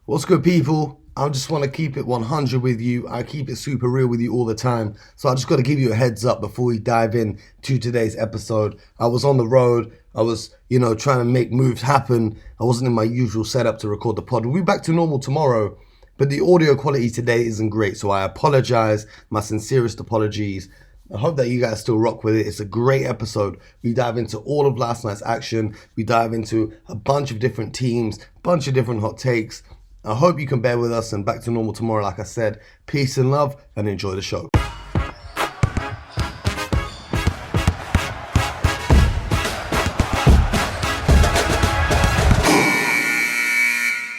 What's good, people? I just want to keep it 100 with you. I keep it super real with you all the time. So I just got to give you a heads up before we dive in to today's episode. I was on the road. I was, trying to make moves happen. I wasn't in my usual setup to record the pod. We'll be back to normal tomorrow, but the audio quality today isn't great. So I apologize. My sincerest apologies. I hope that you guys still rock with it. It's a great episode. We dive into all of last night's action. We dive into a bunch of different teams, bunch of different hot takes. I hope you can bear with us and back to normal tomorrow, like I said. Peace and love and enjoy the show.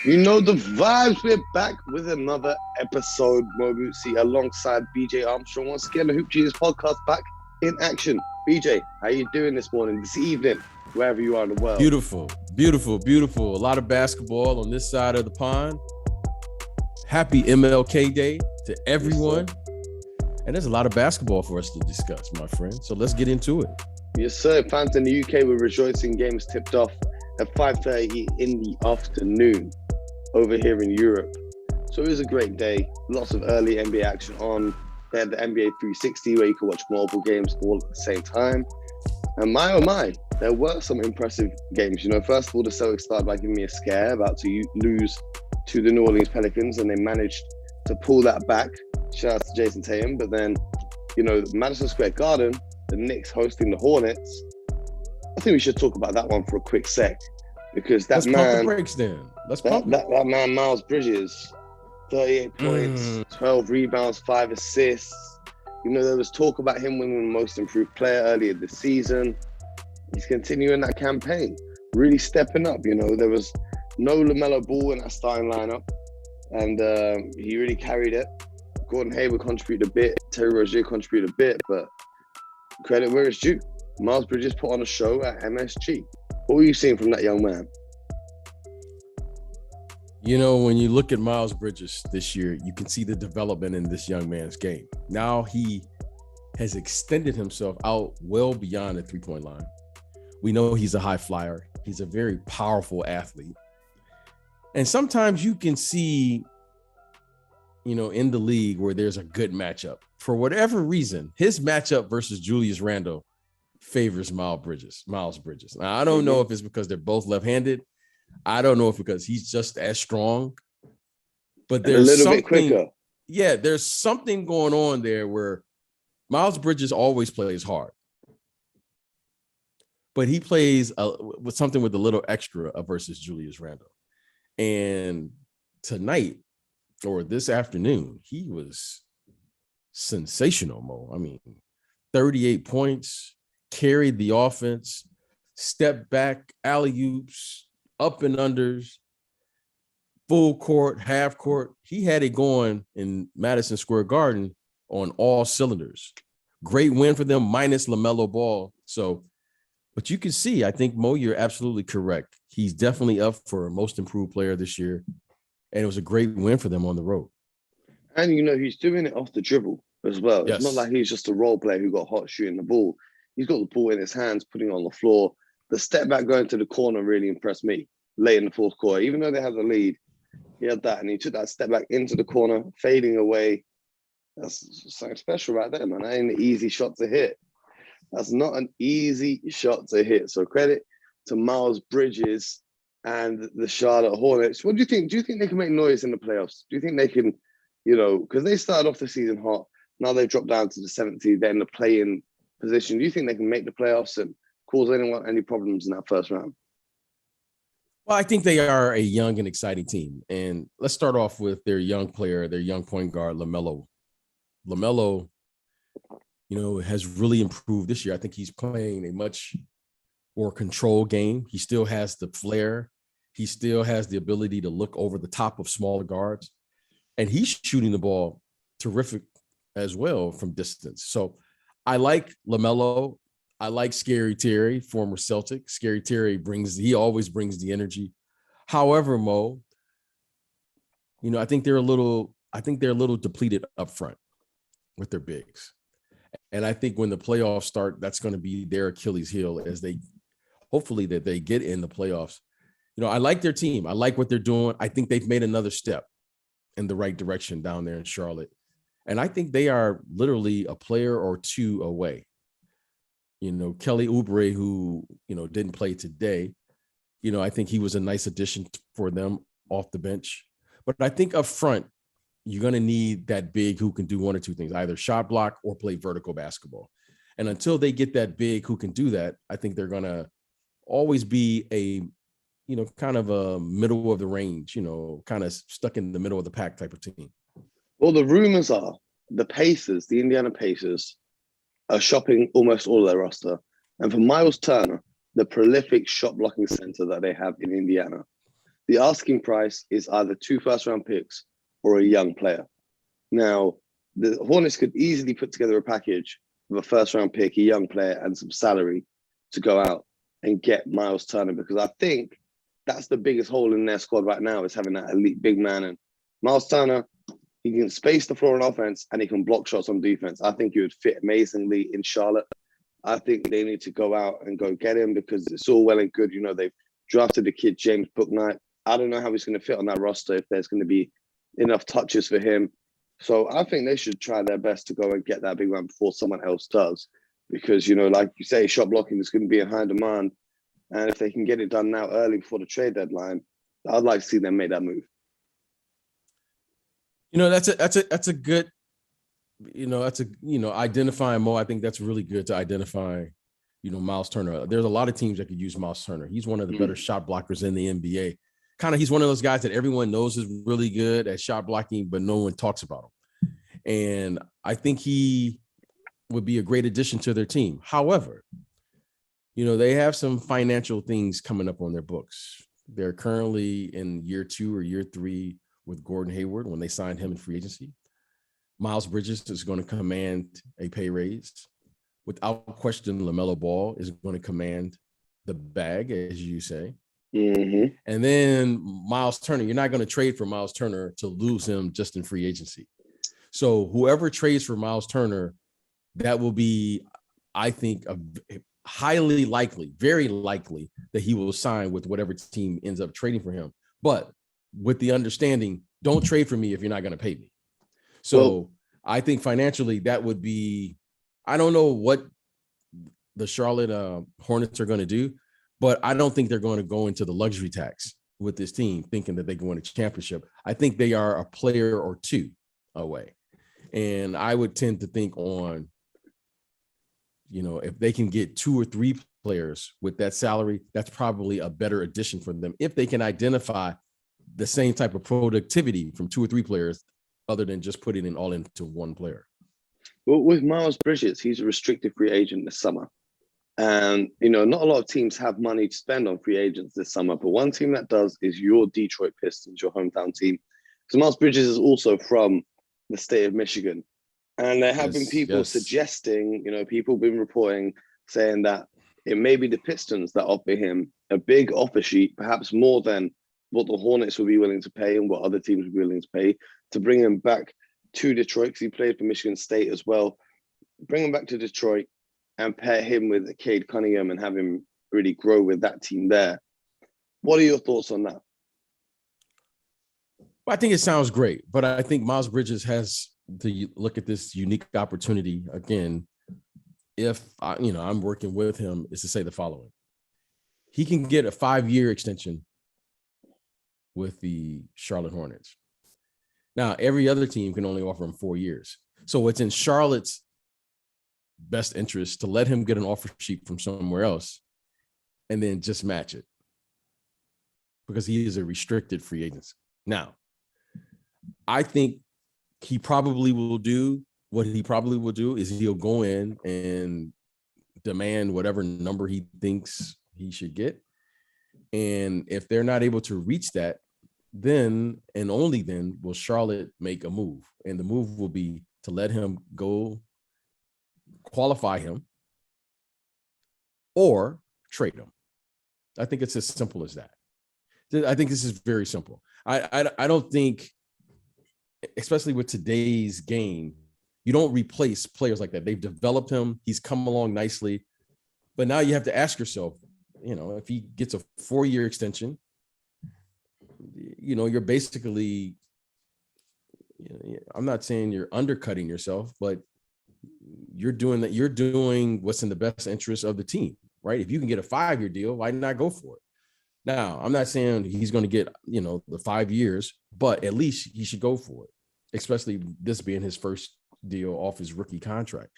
You know the vibes. We're back with another episode, Mo Mooncey, alongside BJ Armstrong. Once again, the Hoop Genius podcast back in action. BJ, how you doing this morning, this evening, wherever you are in the world? Beautiful, beautiful, beautiful. A lot of basketball on this side of the pond. Happy MLK Day to everyone. Yes, and there's a lot of basketball for us to discuss, my friend. So let's get into it. Yes, sir. Fans in the UK were rejoicing. Games tipped off at 5:30 in the afternoon over here in Europe. So it was a great day. Lots of early NBA action on. They had the NBA 360 where you could watch multiple games all at the same time. And my, oh my, there were some impressive games. First of all, the Celtics started by giving me a scare, about to lose to the New Orleans Pelicans, and they managed to pull that back. Shout out to Jason Tatum. But then, Madison Square Garden, the Knicks hosting the Hornets. I think we should talk about that one for a quick sec, because Let's pump the brakes then. That man, Miles Bridges, 38 points, 12 rebounds, 5 assists. There was talk about him winning the most improved player earlier this season. He's continuing that campaign, really stepping up. There was no LaMelo Ball in that starting lineup, and he really carried it. Gordon Hayward contributed a bit, Terry Rozier contributed a bit, but credit where it's due. Miles Bridges put on a show at MSG. What were you seeing from that young man? When you look at Miles Bridges this year, you can see the development in this young man's game. Now he has extended himself out well beyond the three-point line. We know he's a high flyer. He's a very powerful athlete. And sometimes you can see, in the league where there's a good matchup. For whatever reason, his matchup versus Julius Randle favors Miles Bridges. Now, I don't know if it's because they're both left-handed. I don't know if because he's just as strong. But there's a little bit quicker. Yeah, there's something going on there where Miles Bridges always plays hard. But he plays with something with a little extra versus Julius Randle. And tonight, or this afternoon, he was sensational, Mo. I mean, 38 points, carried the offense, step back, alley-oops, up and unders, full court, half court. He had it going in Madison Square Garden on all cylinders. Great win for them, minus LaMelo Ball. So, but you can see, I think, Mo, you're absolutely correct. He's definitely up for most improved player this year. And it was a great win for them on the road. And, he's doing it off the dribble as well. Yes. It's not like he's just a role player who got hot shooting the ball. He's got the ball in his hands, putting it on the floor. The step back going to the corner really impressed me late in the fourth quarter. Even though they had the lead, he had that, and he took that step back into the corner, fading away. That's something special right there, man. That ain't an easy shot to hit. That's not an easy shot to hit. So credit to Miles Bridges and the Charlotte Hornets. What do you think? Do you think they can make noise in the playoffs? Do you think they can, because they started off the season hot. Now they've dropped down to the 7th seed. They're in the play-in position. Do you think they can make the playoffs and cause anyone any problems in that first round? Well, I think they are a young and exciting team. And let's start off with their young player, their young point guard, LaMelo. LaMelo, has really improved this year. I think he's playing a much more controlled game. He still has the flair. He still has the ability to look over the top of smaller guards. And he's shooting the ball terrific as well from distance. So I like LaMelo. I like Scary Terry, former Celtic. Scary Terry always brings the energy. However, Mo, I think they're a little depleted up front with their bigs. And I think when the playoffs start, that's going to be their Achilles heel as they hopefully that they get in the playoffs I like their team. I like what they're doing. I think they've made another step in the right direction down there in Charlotte. And I think they are literally a player or two away. Kelly Oubre, who, didn't play today, I think he was a nice addition for them off the bench. But I think up front, you're going to need that big who can do one or two things, either shot block or play vertical basketball. And until they get that big who can do that, I think they're going to always be a, kind of a middle of the range, kind of stuck in the middle of the pack type of team. Well, the rumors are the Indiana Pacers, are shopping almost all of their roster. And for Miles Turner, the prolific shot blocking center that they have in Indiana, the asking price is either 2 first-round picks or a young player. Now, the Hornets could easily put together a package of a first-round pick, a young player, and some salary to go out and get Miles Turner, because I think that's the biggest hole in their squad right now, is having that elite big man. And Miles Turner, he can space the floor on offense and he can block shots on defense. I think he would fit amazingly in Charlotte. I think they need to go out and go get him, because it's all well and good. They've drafted the kid James Bouknight. I don't know how he's going to fit on that roster, if there's going to be enough touches for him. So I think they should try their best to go and get that big man before someone else does. Because, like you say, shot blocking is going to be in high demand. And if they can get it done now early before the trade deadline, I'd like to see them make that move. That's a good, identifying Mo. I think that's really good to identify, Miles Turner. There's a lot of teams that could use Miles Turner. He's one of the better shot blockers in the NBA. He's one of those guys that everyone knows is really good at shot blocking, but no one talks about him. And I think he would be a great addition to their team. However, they have some financial things coming up on their books. They're currently in year 2 or year 3 with Gordon Hayward when they signed him in free agency. Miles Bridges is going to command a pay raise. Without question, LaMelo Ball is going to command the bag, as you say. Mm-hmm. And then Miles Turner, you're not going to trade for Miles Turner to lose him just in free agency. So whoever trades for Miles Turner, that will be, I think, highly likely, very likely that he will sign with whatever team ends up trading for him. But with the understanding, don't trade for me if you're not going to pay me. So I think financially that would be, I don't know what the Charlotte Hornets are going to do, but I don't think they're going to go into the luxury tax with this team thinking that they can win a championship. I think they are a player or two away. And I would tend to think on, if they can get 2 or 3 players with that salary, that's probably a better addition for them. If they can identify the same type of productivity from 2 or 3 players, other than just putting it all into one player. Well, with Miles Bridges, he's a restricted free agent this summer. And, not a lot of teams have money to spend on free agents this summer, but one team that does is your Detroit Pistons, your hometown team. So Miles Bridges is also from the state of Michigan. And there have been people suggesting, people have been reporting, saying that it may be the Pistons that offer him a big offer sheet, perhaps more than what the Hornets would be willing to pay and what other teams would be willing to pay, to bring him back to Detroit, because he played for Michigan State as well. Bring him back to Detroit and pair him with Cade Cunningham and have him really grow with that team there. What are your thoughts on that? Well, I think it sounds great, but I think Miles Bridges has to look at this unique opportunity again. If I'm working with him, is to say the following: he can get a 5-year extension with the Charlotte Hornets. Now, every other team can only offer him 4 years. So it's in Charlotte's best interest to let him get an offer sheet from somewhere else and then just match it, because he is a restricted free agent. Now, I think he probably will do what he probably will do is he'll go in and demand whatever number he thinks he should get. And if they're not able to reach that, then and only then will Charlotte make a move. And the move will be to let him go, qualify him, or trade him. I think it's as simple as that. I think this is very simple. I don't think, especially with today's game, you don't replace players like that. They've developed him. He's come along nicely. But now you have to ask yourself, if he gets a 4-year extension you're basically, I'm not saying you're undercutting yourself, but you're doing what's in the best interest of the team, right? If you can get a 5-year deal, why not go for it? Now, I'm not saying he's going to get, the 5 years, but at least he should go for it, especially this being his first deal off his rookie contract.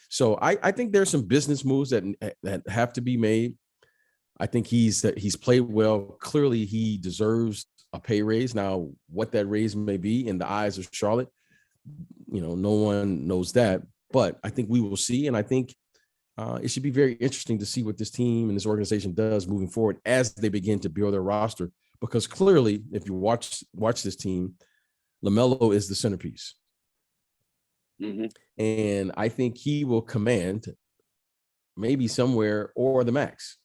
So I think there's some business moves that have to be made. I think he's played well. Clearly, he deserves a pay raise. Now, what that raise may be in the eyes of Charlotte, no one knows that. But I think we will see, and I think it should be very interesting to see what this team and this organization does moving forward as they begin to build their roster. Because clearly, if you watch this team, LaMelo is the centerpiece. Mm-hmm. And I think he will command maybe somewhere or the max.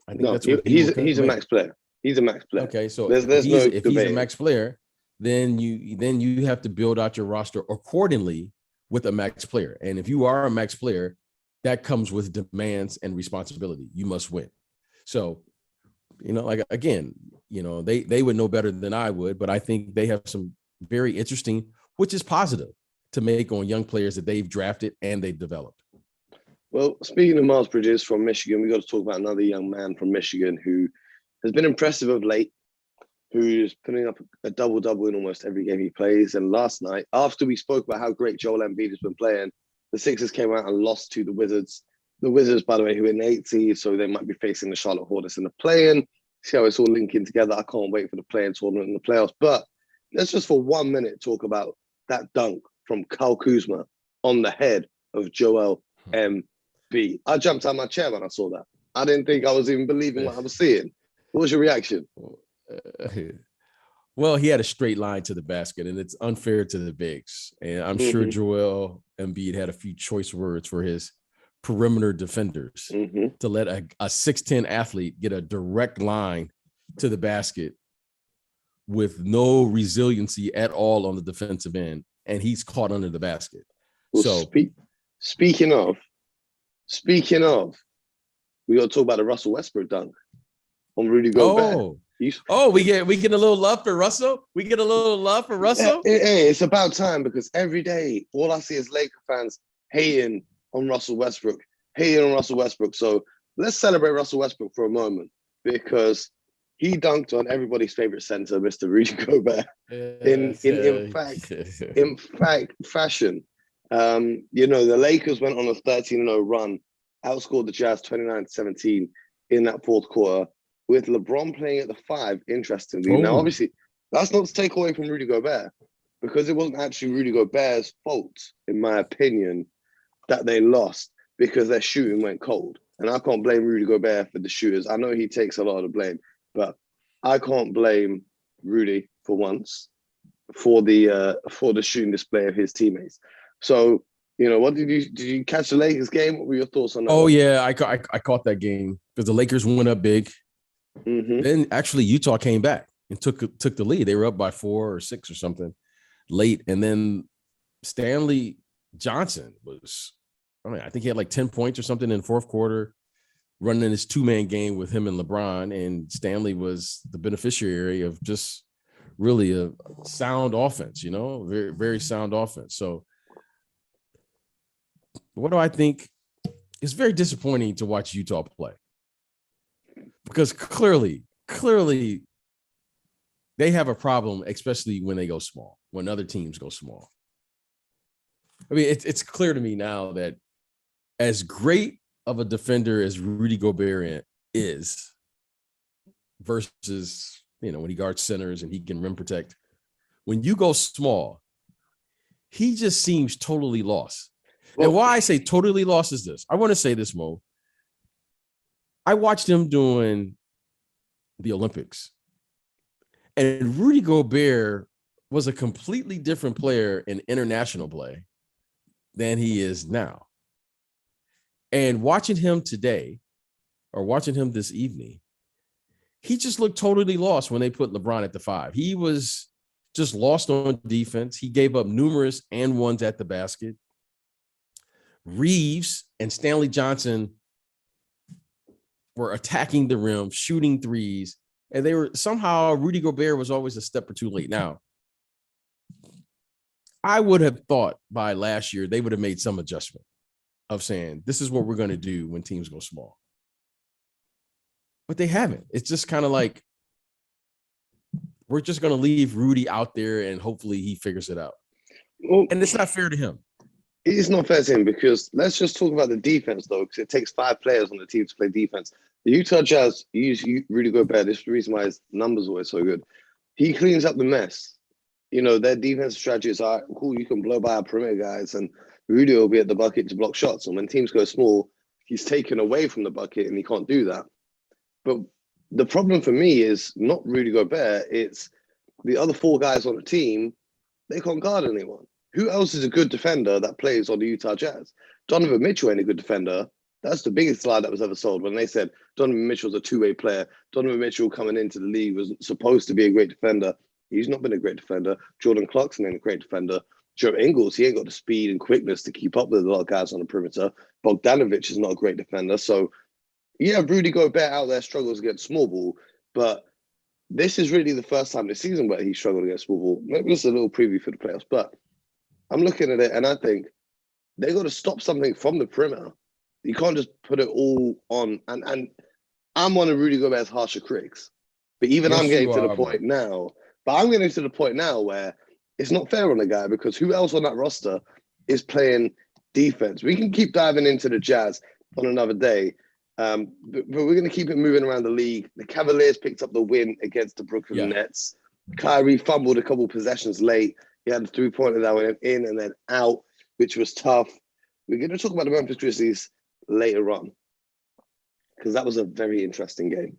I think that's what he's a max player. He's a max player. Okay, so if he's a max player, then you have to build out your roster accordingly with a max player. And if you are a max player, that comes with demands and responsibility. You must win. So, they would know better than I would, but I think they have some very interesting, which is positive, to make on young players that they've drafted and they've developed. Well, speaking of Miles Bridges from Michigan, we got to talk about another young man from Michigan who has been impressive of late, who's putting up a double-double in almost every game he plays. And last night, after we spoke about how great Joel Embiid has been playing, the Sixers came out and lost to the Wizards. The Wizards, by the way, who are in 8th seed, so they might be facing the Charlotte Hornets in the play-in. See how it's all linking together. I can't wait for the play-in tournament and the playoffs. But let's just for 1 minute talk about that dunk from Kyle Kuzma on the head of Joel Embiid. I jumped out of my chair when I saw that. I didn't think I was even believing what I was seeing. What was your reaction? Well, he had a straight line to the basket, and it's unfair to the bigs. And I'm sure Joel Embiid had a few choice words for his perimeter defenders to let a 6'10" athlete get a direct line to the basket with no resiliency at all on the defensive end, and he's caught under the basket. Well, so speaking of, we got to talk about the Russell Westbrook dunk on Rudy Gobert. We get a little love for Russell. We get a little love for Russell. It's about time, because every day all I see is Laker fans hating on Russell Westbrook. So let's celebrate Russell Westbrook for a moment, because he dunked on everybody's favorite center, Mr. Rudy Gobert, in fact fashion. The Lakers went on a 13-0 run, outscored the Jazz 29-17 in that fourth quarter, with LeBron playing at the 5, interestingly. Now, obviously, that's not to take away from Rudy Gobert, because it wasn't actually Rudy Gobert's fault, in my opinion, that they lost, because their shooting went cold. And I can't blame Rudy Gobert for the shooters. I know he takes a lot of the blame, but I can't blame Rudy for once for the shooting display of his teammates. So, what did you catch the Lakers game? What were your thoughts on that? Oh, yeah, I caught that game, because the Lakers went up big. Then actually Utah came back and took the lead. They were up by 4 or 6 or something late. And then Stanley Johnson I think he had like 10 points or something in the fourth quarter, running this 2-man game with him and LeBron. And Stanley was the beneficiary of just really a sound offense, very, very sound offense. So what do I think? It's very disappointing to watch Utah play, because clearly they have a problem, especially when they go small, when other teams go small. I mean, it's clear to me now that as great of a defender as Rudy Gobert is, versus, when he guards centers and he can rim protect, when you go small, he just seems totally lost. Well, and why I say totally lost is this. I want to say this, Mo. I watched him doing the Olympics, and Rudy Gobert was a completely different player in international play than he is now. And watching him today, or watching him this evening, he just looked totally lost when they put LeBron at the 5. He was just lost on defense. He gave up numerous and ones at the basket. Reeves and Stanley Johnson were attacking the rim, shooting threes, And they were somehow Rudy Gobert was always a step or two late. Now, I would have thought by last year they would have made some adjustment of saying this is what we're going to do when teams go small. But they haven't. It's just kind of like we're just going to leave Rudy out there and hopefully he figures it out. Well, and it's not fair to him. It is not fair to him because let's just talk about the defense, though, because it takes 5 players on the team to play defense. The Utah Jazz use Rudy Gobert. This is the reason why his numbers are always so good. He cleans up the mess. You know, their defensive strategy is, all right, cool, you can blow by our perimeter guys, and Rudy will be at the bucket to block shots. And when teams go small, he's taken away from the bucket, and he can't do that. But the problem for me is not Rudy Gobert. It's the other 4 guys on the team. They can't guard anyone. Who else is a good defender that plays on the Utah Jazz? Donovan Mitchell ain't a good defender. That's the biggest lie that was ever sold when they said Donovan Mitchell's a 2-way player. Donovan Mitchell coming into the league was supposed to be a great defender. He's not been a great defender. Jordan Clarkson ain't a great defender. Joe Ingles, he ain't got the speed and quickness to keep up with a lot of guys on the perimeter. Bogdanovich is not a great defender. So, yeah, Rudy Gobert out there struggles against small ball, but this is really the first time this season where he struggled against small ball. Maybe just a little preview for the playoffs, but I'm looking at it and I think they got to stop something from the perimeter. You can't just put it all on. And I'm one of Rudy Gobert's harsher critics, but even yes, I'm getting to the point now. But I'm getting to the point now where it's not fair on the guy because who else on that roster is playing defense? We can keep diving into the Jazz on another day, but we're going to keep it moving around the league. The Cavaliers picked up the win against the Brooklyn Nets. Kyrie fumbled a couple possessions late. He had a 3-pointer that went in and then out, which was tough. We're going to talk about the Memphis Grizzlies later on because that was a very interesting game.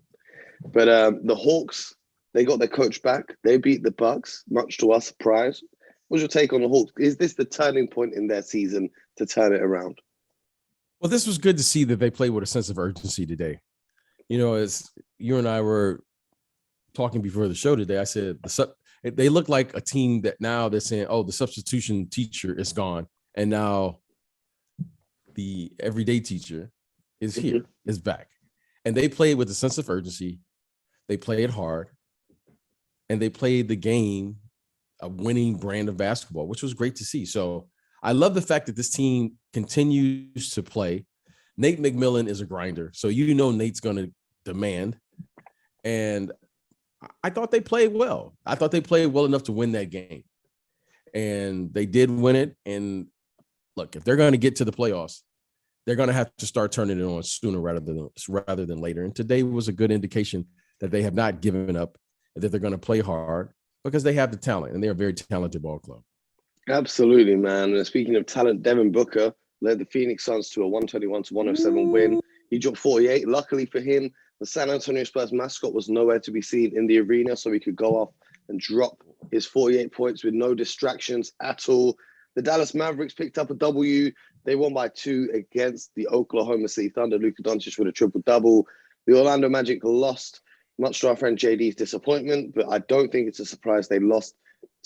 But the Hawks, they got their coach back. They beat the Bucks, much to our surprise. What's your take on the Hawks? Is this the turning point in their season to turn it around? Well, this was good to see that they played with a sense of urgency today. You know, as you and I were talking before the show today, I said they look like a team that now they're saying, oh, the substitution teacher is gone. And now the everyday teacher is here, is back. And they played with a sense of urgency. They played hard. And they played the game, a winning brand of basketball, which was great to see. So I love the fact that this team continues to play. Nate McMillan is a grinder. So you know Nate's going to demand. And I thought they played well. I thought they played well enough to win that game. And they did win it. And look, if they're going to get to the playoffs, they're going to have to start turning it on sooner rather than later. And today was a good indication that they have not given up, that they're going to play hard because they have the talent and they're a very talented ball club. Absolutely, man. And speaking of talent, Devin Booker led the Phoenix Suns to a 121-107 win. He dropped 48. Luckily for him, the San Antonio Spurs mascot was nowhere to be seen in the arena, so he could go off and drop his 48 points with no distractions at all. The Dallas Mavericks picked up a W. They won by 2 against the Oklahoma City Thunder. Luka Doncic with a triple-double. The Orlando Magic lost, much to our friend JD's disappointment, but I don't think it's a surprise they lost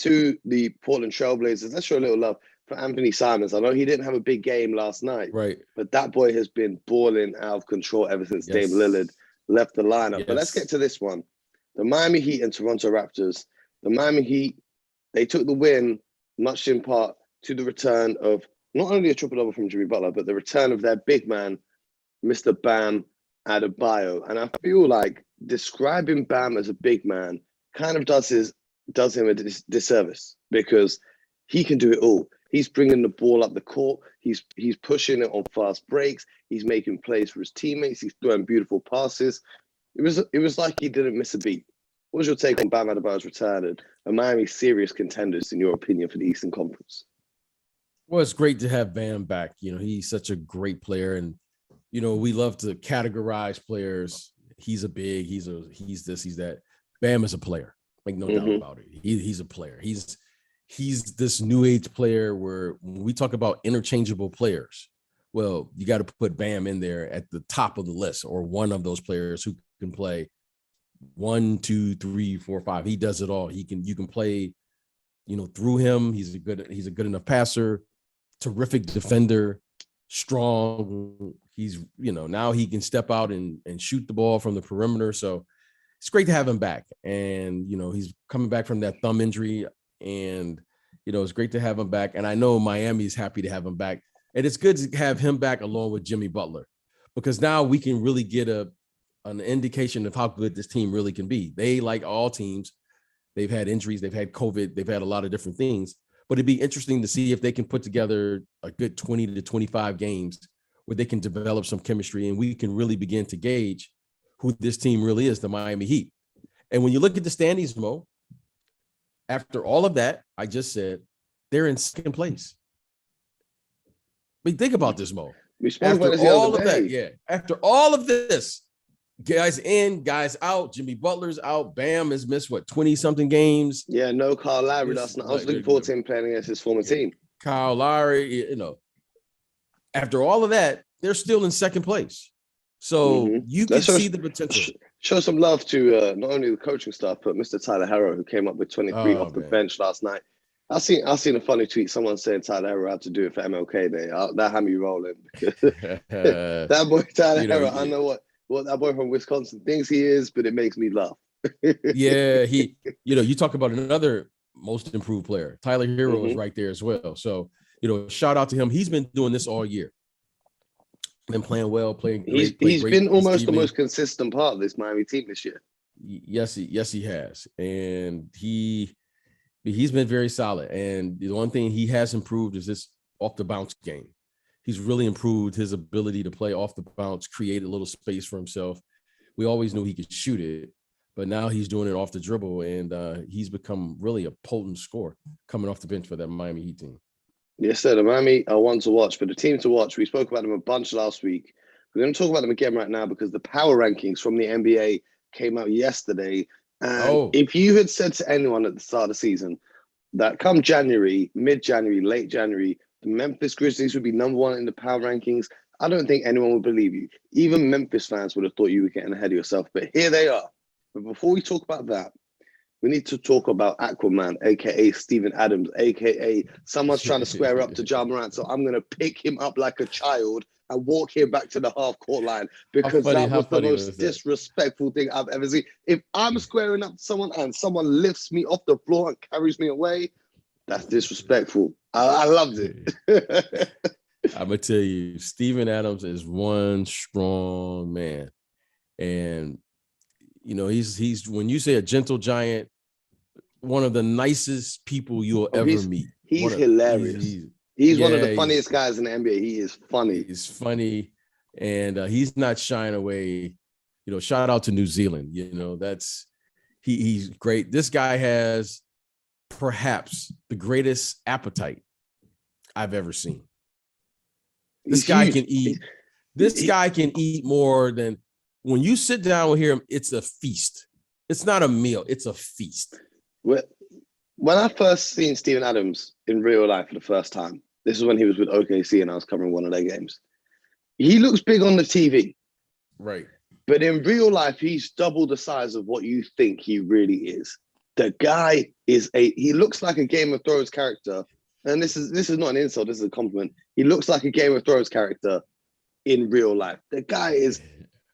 to the Portland Trailblazers. Let's show a little love for Anthony Simons. I know he didn't have a big game last night, right? But that boy has been balling out of control ever since Dame Lillard left the lineup. But let's get to this one. The Miami Heat and Toronto Raptors. The Miami Heat, they took the win, much in part to the return of not only a triple-double from Jimmy Butler, but the return of their big man, Mr. Bam Adebayo. And I feel like describing Bam as a big man kind of does him a disservice because he can do it all. He's bringing the ball up the court. He's pushing it on fast breaks. He's making plays for his teammates. He's throwing beautiful passes. It was like he didn't miss a beat. What was your take on Bam Adebayo's return and are Miami serious contenders, in your opinion, for the Eastern Conference? Well, it's great to have Bam back. You know, he's such a great player. And, you know, we love to categorize players. He's a big, he's this, he's that. Bam is a player. Make no doubt about it. He's a player. He's this new age player where when we talk about interchangeable players, well, you got to put Bam in there at the top of the list or one of those players who can play 1, 2, 3, 4, 5. He does it all. You can play, you know, through him. He's a good enough passer, terrific defender, strong. He's, you know, now he can step out and shoot the ball from the perimeter. So it's great to have him back. And, he's coming back from that thumb injury, and, it's great to have him back. And I know Miami is happy to have him back. And it's good to have him back along with Jimmy Butler, because now we can really get an indication of how good this team really can be. They, like all teams, they've had injuries, they've had COVID, they've had a lot of different things, but it'd be interesting to see if they can put together a good 20 to 25 games where they can develop some chemistry, and we can really begin to gauge who this team really is, the Miami Heat. And when you look at the standings, Mo, after all of that, I just said, they're in second place. I mean, think about this, Mo. We spoke about this the other day. Yeah. After all of this, guys in, guys out, Jimmy Butler's out, Bam has missed, 20-something games. Yeah, no Kyle Lowry last night. I was looking forward to him playing against his former team. Kyle Lowry, after all of that, they're still in second place. So you can see the potential. Show some love to not only the coaching staff, but Mr. Tyler Harrow, who came up with 23 off the bench last night. I seen a funny tweet. Someone saying Tyler Harrow had to do it for MLK Day. That had me rolling. That boy Tyler Harrow, I know what that boy from Wisconsin thinks he is, but it makes me laugh. Yeah, you talk about another most improved player. Tyler Hero is right there as well. So, shout out to him. He's been doing this all year. Been playing well, playing great. He's been almost the most consistent part of this Miami team this year. Yes, he has. And he's been very solid. And the one thing he has improved is this off the bounce game. He's really improved his ability to play off the bounce, create a little space for himself. We always knew he could shoot it, but now he's doing it off the dribble, and he's become really a potent scorer coming off the bench for that Miami Heat team. Yes, sir. The Miami are one to watch, but the team to watch, we spoke about them a bunch last week. We're going to talk about them again right now because the power rankings from the NBA came out yesterday. And if you had said to anyone at the start of the season that come January, mid-January, late January, the Memphis Grizzlies would be number one in the power rankings, I don't think anyone would believe you. Even Memphis fans would have thought you were getting ahead of yourself, but here they are. But before we talk about that, we need to talk about Aquaman, a.k.a. Steven Adams, a.k.a. someone's trying to square up to Ja Morant, so I'm going to pick him up like a child and walk him back to the half-court line because that was the most disrespectful thing I've ever seen. If I'm squaring up to someone and someone lifts me off the floor and carries me away, that's disrespectful. I loved it. I'm going to tell you, Steven Adams is one strong man. And he's when you say a gentle giant, one of the nicest people you'll ever meet. He's hilarious. He's one of the funniest guys in the NBA. He is funny. He's funny, and he's not shying away. Shout out to New Zealand. He's great. This guy has perhaps the greatest appetite I've ever seen. This guy can eat. This guy can eat more than. When you sit down with him, it's a feast. It's not a meal. It's a feast. When I first seen Steven Adams in real life for the first time, this is when he was with OKC and I was covering one of their games. He looks big on the TV. Right. But in real life, he's double the size of what you think he really is. The guy he looks like a Game of Thrones character. And this is not an insult, this is a compliment. He looks like a Game of Thrones character in real life. The guy is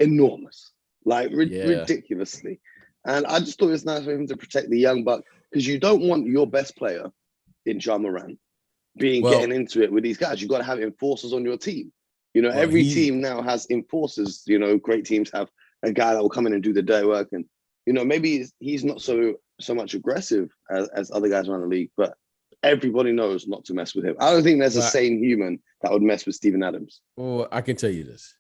enormous, ridiculously. And I just thought it was nice for him to protect the young buck because you don't want your best player in Ja Morant getting into it with these guys. You've got to have enforcers on your team. Every team now has enforcers. Great teams have a guy that will come in and do the dirty work. And, maybe he's not so much aggressive as other guys around the league, but everybody knows not to mess with him. I don't think there's a sane human that would mess with Steven Adams. Well, I can tell you this.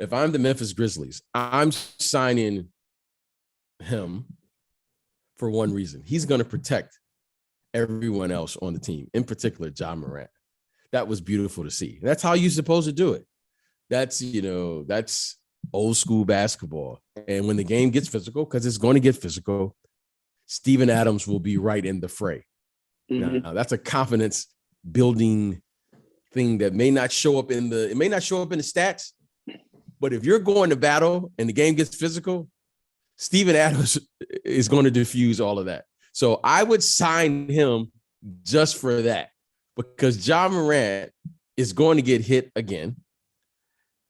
If I'm the Memphis Grizzlies, I'm signing him for one reason. He's going to protect everyone else on the team, in particular, Ja Morant. That was beautiful to see. That's how you're supposed to do it. That's old school basketball. And when the game gets physical, because it's going to get physical, Steven Adams will be right in the fray. Now, that's a confidence building thing that may not show up in the stats. But if you're going to battle and the game gets physical, Steven Adams is going to diffuse all of that. So I would sign him just for that because Ja Morant is going to get hit again.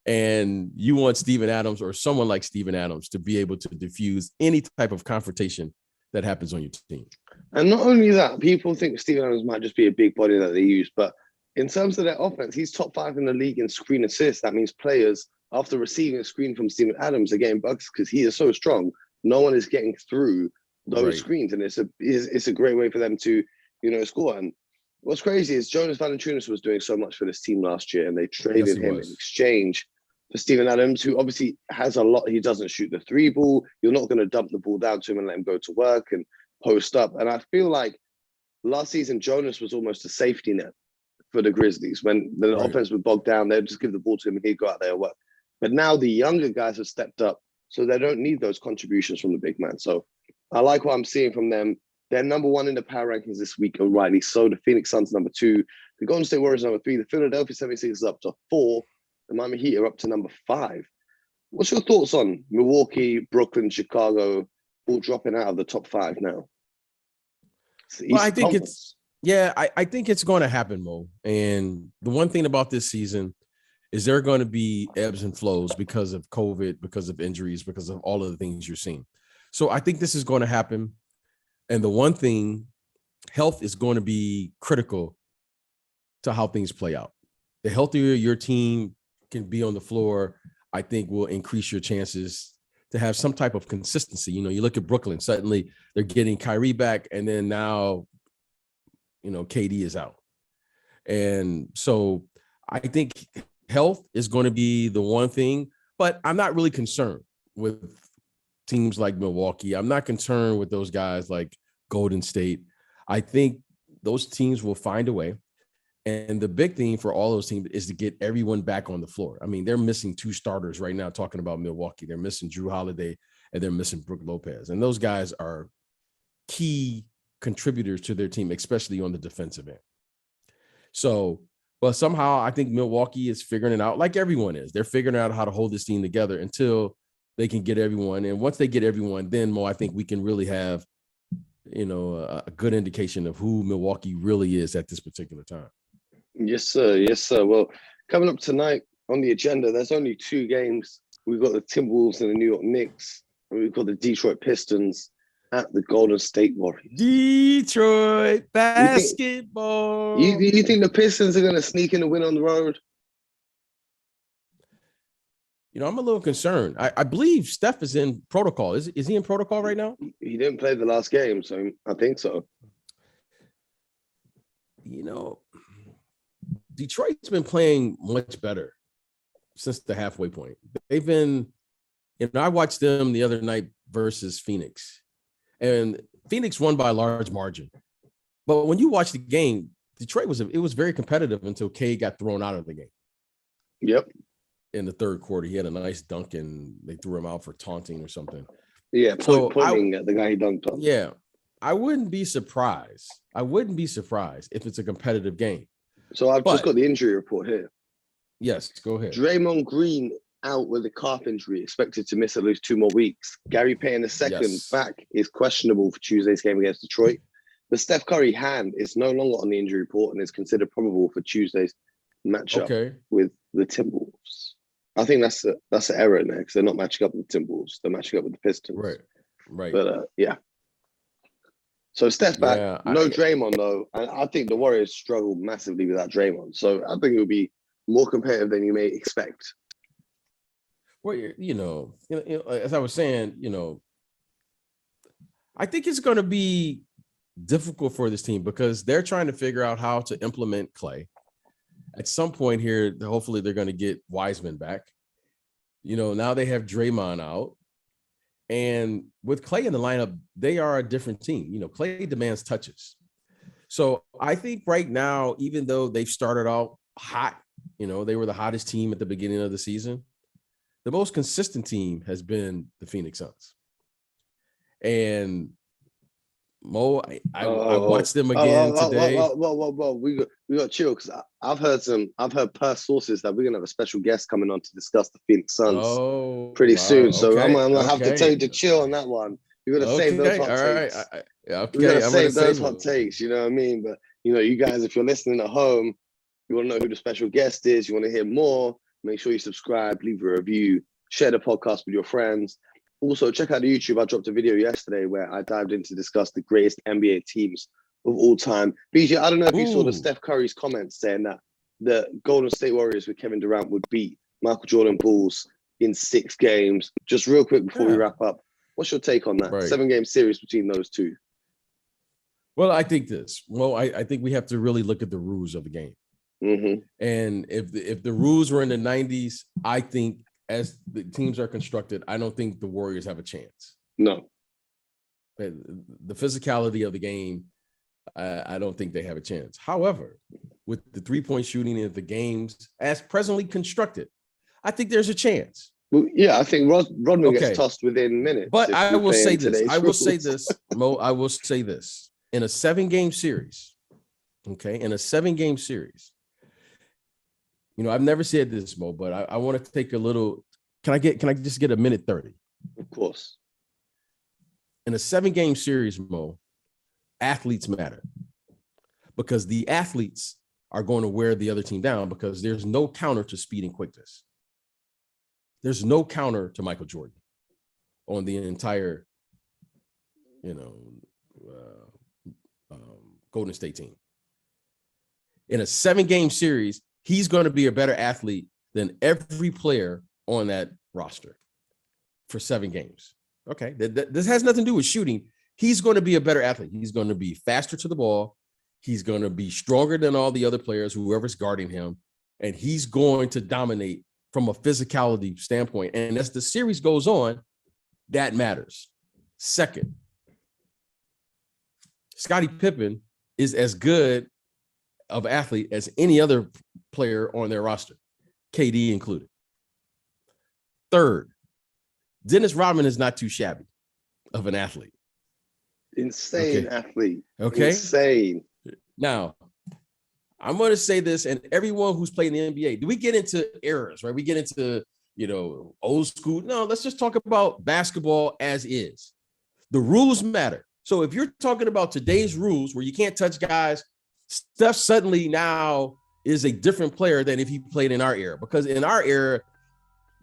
And you want Steven Adams or someone like Steven Adams to be able to diffuse any type of confrontation that happens on your team. And not only that, people think Steven Adams might just be a big body that they use, but in terms of their offense, he's top 5 in the league in screen assists. That means players, after receiving a screen from Steven Adams, are getting buckets because he is so strong. No one is getting through those screens, and it's a great way for them to, score. And what's crazy is Jonas Valanciunas was doing so much for this team last year, and they traded him in exchange for Steven Adams, who obviously has a lot. He doesn't shoot the 3 ball. You're not going to dump the ball down to him and let him go to work and post up. And I feel like last season, Jonas was almost a safety net for the Grizzlies. When the offense would bog down, they'd just give the ball to him and he'd go out there and work. But now the younger guys have stepped up, so they don't need those contributions from the big man. So I like what I'm seeing from them. They're number 1 in the power rankings this week, and rightly so. The Phoenix Suns number 2. The Golden State Warriors number 3. The Philadelphia 76ers up to 4. The Miami Heat are up to number 5. What's your thoughts on Milwaukee, Brooklyn, Chicago, all dropping out of the top 5 now? Well, I think I think it's going to happen, Mo. And the one thing about this season is there are going to be ebbs and flows because of COVID, because of injuries, because of all of the things you're seeing. So I think this is going to happen. And the one thing, health is going to be critical to how things play out. The healthier your team can be on the floor, I think will increase your chances to have some type of consistency. You look at Brooklyn, suddenly they're getting Kyrie back, and then now, KD is out. And so I think health is going to be the one thing, but I'm not really concerned with teams like Milwaukee. I'm not concerned with those guys like Golden State. I think those teams will find a way. And the big thing for all those teams is to get everyone back on the floor. I mean, they're missing 2 starters right now, talking about Milwaukee. They're missing Drew Holiday and they're missing Brook Lopez. And those guys are key contributors to their team, especially on the defensive end. So, but somehow I think Milwaukee is figuring it out like everyone is. They're figuring out how to hold this team together until they can get everyone. And once they get everyone, then Mo, I think we can really have, a good indication of who Milwaukee really is at this particular time. Yes, sir. Yes, sir. Well, coming up tonight on the agenda, there's only 2 games. We've got the Timberwolves and the New York Knicks, and we've got the Detroit Pistons at the Golden State Warriors. Detroit basketball. You think the Pistons are going to sneak in and win on the road? I'm a little concerned. I believe Steph is in protocol. Is he in protocol right now? He didn't play the last game, so I think so. Detroit's been playing much better since the halfway point. They've been, I watched them the other night versus Phoenix, and Phoenix won by a large margin. But when you watch the game, Detroit was very competitive until K got thrown out of the game. Yep. In the third quarter, he had a nice dunk, and they threw him out for taunting or something. Yeah, pointing at the guy he dunked on. Yeah, I wouldn't be surprised. If it's a competitive game. So I've just got the injury report here. Yes, go ahead. Draymond Green out with a calf injury, expected to miss at least 2 more weeks. Gary Payton II back is questionable for Tuesday's game against Detroit. The Steph Curry hand is no longer on the injury report and is considered probable for Tuesday's matchup with the Timberwolves. I think that's an error in there because they're not matching up with the Timberwolves. They're matching up with the Pistons. Right. But yeah. So Steph back, no Draymond though. And I think the Warriors struggle massively without Draymond. So I think it will be more competitive than you may expect. Well, as I was saying, I think it's going to be difficult for this team because they're trying to figure out how to implement Clay. At some point here, hopefully they're going to get Wiseman back. Now they have Draymond out. And with Clay in the lineup, they are a different team. Clay demands touches. So I think right now, even though they've started out hot, they were the hottest team at the beginning of the season, the most consistent team has been the Phoenix Suns. And Mo, I watched them again today. Well, we got to chill because I've heard per sources that we're gonna have a special guest coming on to discuss the Phoenix Suns pretty soon. So I'm gonna have to tell you to chill on that one. You're gonna save those hot takes. We're gonna save those hot takes. You know what I mean? But you guys, if you're listening at home, you want to know who the special guest is. You want to hear more. Make sure you subscribe, leave a review, share the podcast with your friends. Also, check out the YouTube. I dropped a video yesterday where I dived in to discuss the greatest NBA teams of all time. BJ, I don't know if you saw the Steph Curry's comments saying that the Golden State Warriors with Kevin Durant would beat Michael Jordan Bulls in 6 games. Just real quick before we wrap up, what's your take on that? 7-game series between those two. Well, I think this. Well, I think we have to really look at the rules of the game. Mm-hmm. And if the rules were in the 90s, I think as the teams are constructed, I don't think the Warriors have a chance. No. The physicality of the game, I don't think they have a chance. However, with the 3-point shooting in the games as presently constructed, I think there's a chance. Well, yeah, I think Rodman gets tossed within minutes. But I will say this. I will say this, Mo. I will say this. In a 7-game series, okay, in a 7-game series, you know, I've never said this, Mo, but I want to take a little. Can I just get a minute 30? Of course. In a 7-game series, Mo, athletes matter because the athletes are going to wear the other team down because there's no counter to speed and quickness. There's no counter to Michael Jordan on the entire, you know, Golden State team. In a 7-game series, he's going to be a better athlete than every player on that roster for 7 games. Okay, this has nothing to do with shooting. He's going to be a better athlete. He's going to be faster to the ball. He's going to be stronger than all the other players, whoever's guarding him, and he's going to dominate from a physicality standpoint. And as the series goes on, that matters. Second, Scottie Pippen is as good of an athlete as any other player on their roster, KD included. Third, Dennis Rodman is not too shabby of an athlete. Insane athlete. Okay. Insane. Now, I'm going to say this, and everyone who's played in the NBA, do we get into eras, right? We get into, you know, old school. No, let's just talk about basketball as is. The rules matter. So if you're talking about today's rules where you can't touch guys, Steph suddenly now is a different player than if he played in our era, because in our era,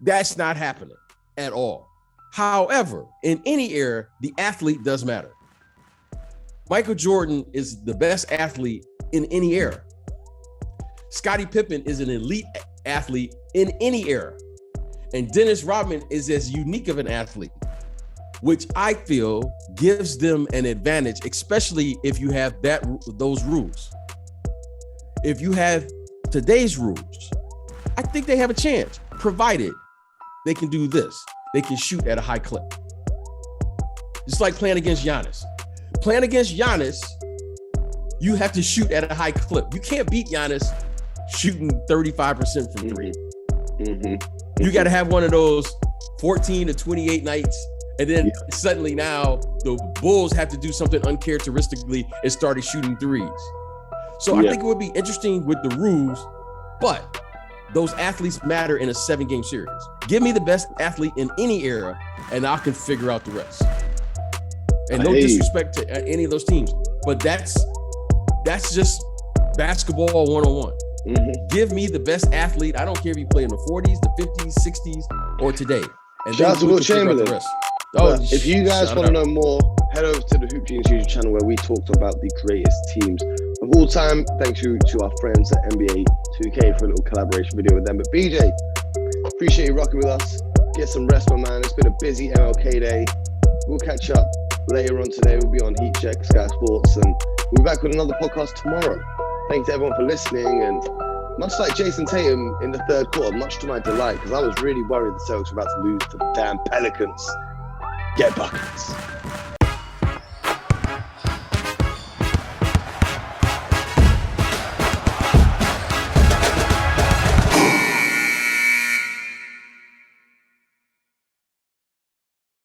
that's not happening at all. However, in any era, the athlete does matter. Michael Jordan is the best athlete in any era. Scottie Pippen is an elite athlete in any era. And Dennis Rodman is as unique of an athlete, which I feel gives them an advantage, especially if you have those rules. If you have today's rules, I think they have a chance, provided they can do this. They can shoot at a high clip. It's like playing against Giannis. Playing against Giannis, you have to shoot at a high clip. You can't beat Giannis shooting 35% from 3. Mm-hmm. You got to have one of those 14 to 28 nights. And then suddenly now the Bulls have to do something uncharacteristically and started shooting 3s. So I think it would be interesting with the rules, but those athletes matter in a 7-game series. Give me the best athlete in any era, and I can figure out the rest. And no disrespect to any of those teams, but that's just basketball 101. Mm-hmm. Give me the best athlete. I don't care if you play in the 40s, the 50s, 60s, or today. And shout out to Will Chamberlain. If you guys want to know more, head over to the Hoop Genius YouTube channel where we talked about the greatest teams of all time. Thank you to our friends at NBA 2K for a little collaboration video with them. But BJ, appreciate you rocking with us. Get some rest, my man. It's been a busy MLK day. We'll catch up later on today. We'll be on Heat Check, Sky Sports, and we'll be back with another podcast tomorrow. Thanks to everyone for listening. And much like Jason Tatum in the 3rd quarter, much to my delight, because I was really worried the Celtics were about to lose to the damn Pelicans. Get buckets.